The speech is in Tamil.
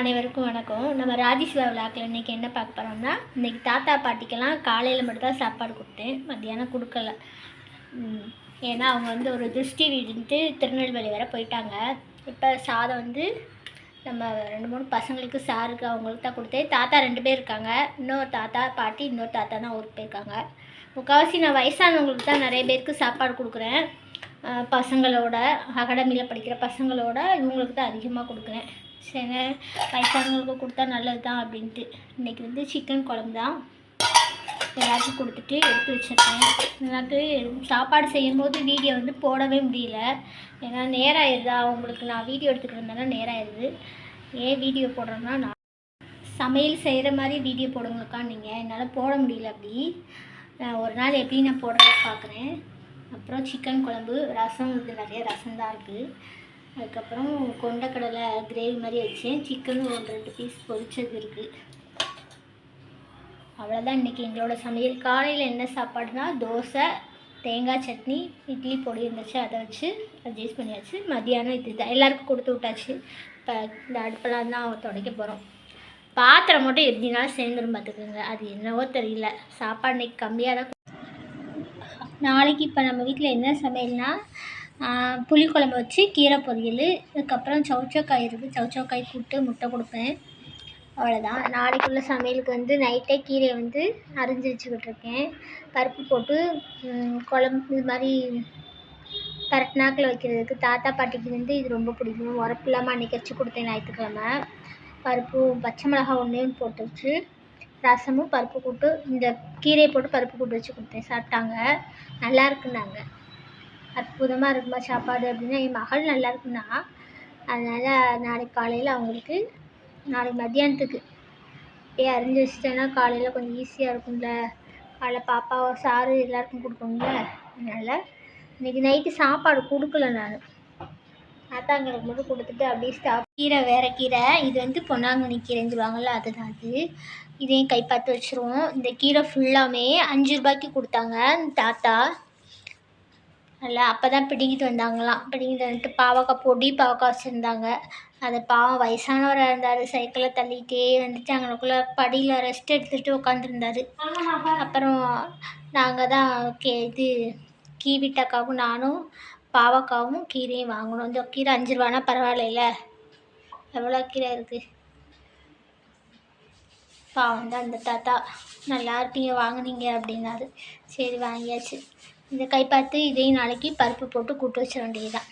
அனைவருக்கும் வணக்கம். நம்ம ராஜேஸ்வரா விழாக்கில் இன்றைக்கி என்ன பார்க்க போகிறோம்னா, இன்றைக்கி தாத்தா பாட்டிக்கெல்லாம் காலையில் மட்டும்தான் சாப்பாடு கொடுத்தேன், மத்தியானம் கொடுக்கல. ஏன்னா அவங்க வந்து ஒரு திருஷ்டி வீடுன்ட்டு திருநெல்வேலி வரை போயிட்டாங்க. இப்போ சாதம் வந்து நம்ம 2-3 பசங்களுக்கு சாருக்கு அவங்களுக்கு தான் கொடுத்தேன். தாத்தா 2 பேர் இருக்காங்க, இன்னொரு தாத்தா பாட்டி, இன்னொரு தாத்தா தான் ஊருக்கு போயிருக்காங்க. முக்கால்வாசி நான் வயசானவங்களுக்கு தான் நிறைய பேருக்கு சாப்பாடு கொடுக்குறேன். பசங்களோட அகாடமியில் படிக்கிற பசங்களோட இவங்களுக்கு தான் அதிகமாக கொடுக்குறேன். சரி, வயசானவங்களுக்கு கொடுத்தா நல்லது தான் அப்படின்ட்டு இன்றைக்கி வந்து சிக்கன் குழம்பு தான் எல்லாருக்கும் கொடுத்துட்டு எடுத்து வச்சுருக்கேன். எனக்கு சாப்பாடு செய்யும்போது வீடியோ வந்து போடவே முடியல, ஏன்னா நேரம் ஆயிடுதா. அவங்களுக்கு நான் வீடியோ எடுத்துக்கிட்டு இருந்தேன்னா நேரம் ஆயிடுது. ஏன் வீடியோ போடுறேன்னா, நான் சமையல் செய்கிற மாதிரி வீடியோ போடுங்கக்கா, நீங்கள் என்னால் போட முடியல. அப்படி ஒரு நாள் எப்படி நான் போடுறத பார்க்குறேன். அப்புறம் சிக்கன் குழம்பு, ரசம், இது நிறைய ரசம் தான் இருக்குது. அதுக்கப்புறம் கொண்டக்கடலை கிரேவி மாதிரி வச்சேன். சிக்கன் 1-2 பீஸ் பொரிச்சது இருக்குது. அவ்வளோதான் இன்றைக்கி எங்களோட சமையல். காலையில் என்ன சாப்பாடுனா தோசை, தேங்காய் சட்னி, இட்லி பொடி இருந்துச்சு, அதை வச்சு அட்ஜஸ்ட் பண்ணியாச்சு. மதியானம் இது தான் எல்லாருக்கும் கொடுத்து விட்டாச்சு. இப்போ இந்த அடுப்பெல்லாம் தான் துடைக்க போகிறோம். பாத்திரம் மட்டும் எப்படினாலும் சேர்ந்துடும் பார்த்துக்குங்க, அது என்னவோ தெரியல. சாப்பாடு இன்றைக்கி கம்மியாக தான். நாளைக்கு இப்போ நம்ம வீட்டில் என்ன சமையல்னால், புளிக்குழம்பு வச்சு கீரை பொரியல், அதுக்கப்புறம் சௌச்சக்காய் இருக்குது, சௌச்சக்காய் கூட்டு, முட்டை கொடுப்பேன். அவ்வளோதான் நாளைக்குள்ள சமையலுக்கு. வந்து நைட்டே கீரையை வந்து அரிஞ்சு வச்சுக்கிட்டுருக்கேன். பருப்பு போட்டு குழம்பு இது மாதிரி பரட்நாக்கில் வைக்கிறதுக்கு. தாத்தா பாட்டிக்கு வந்து இது ரொம்ப பிடிக்கும். உரப்பு இல்லாமல் அன்றைக்கி வச்சு கொடுத்தேன் ஞாயிற்றுக்கிழமை. பருப்பு, பச்சை மிளகா 1 போட்டு வச்சு ரசமும் பருப்பு கூட்டு, இந்த கீரையை போட்டு பருப்பு கூட்டு வச்சு கொடுத்தேன். சாப்பிட்டாங்க, நல்லா இருக்குன்னாங்க. அற்புதமாக இருக்குமா சாப்பாடு அப்படின்னா என் மகள் நல்லா இருக்குன்னா. அதனால் நாளைக்கு காலையில் அவங்களுக்கு, நாளைக்கு மத்தியானத்துக்கு அப்படியே அரிஞ்சு வச்சிட்டேன்னா காலையில் கொஞ்சம் ஈஸியாக இருக்கும்ல. காலைல பாப்பாவை சாறு எல்லாருக்கும் கொடுக்கணும்ல. அதனால் இன்றைக்கி நைட்டு சாப்பாடு கொடுக்கல. நான் தாத்தாங்களுக்கு மட்டும் கொடுத்துட்டு அப்படியே கீரை, வேறு கீரை, இது வந்து பொன்னாங்கண்ணி கீரைன்னு சொல்லுவாங்கள்ல, அதுதான் அது. இதையும் கைப்பாற்று வச்சுருவோம். இந்த கீரை ஃபுல்லாமே 5 ரூபாய்க்கு கொடுத்தாங்க தாத்தா. நல்லா அப்போ தான் பிடிங்கிட்டு வந்தாங்களாம். பிடிங்கிட்டு வந்துட்டு பாவக்காய் பொடி பாவக்காய் வச்சுருந்தாங்க. அதை பாவம் வயசானவராக இருந்தார், சைக்கிளை தள்ளிகிட்டே வந்துட்டு அங்கனக்குள்ளே படியில் ரெஸ்ட் எடுத்துகிட்டு உட்காந்துருந்தார். அப்புறம் நாங்கள் தான் இது கீவிட்டக்காவும் நானும் பாவக்காவும் கீரையும் வாங்கணும். இந்த கீரை 5 ரூபானா பரவாயில்ல, எவ்வளோ கீரை இருக்குது. பாவம் தான் இந்த தாத்தா. நல்லா இருப்பீங்க வாங்கினீங்க அப்படின்னாரு. சரி வாங்கியாச்சு. இந்த கைப்பாத்து இதையும் நாளைக்கு பருப்பு போட்டு கூட்டு வச்சிட வேண்டியதுதான்.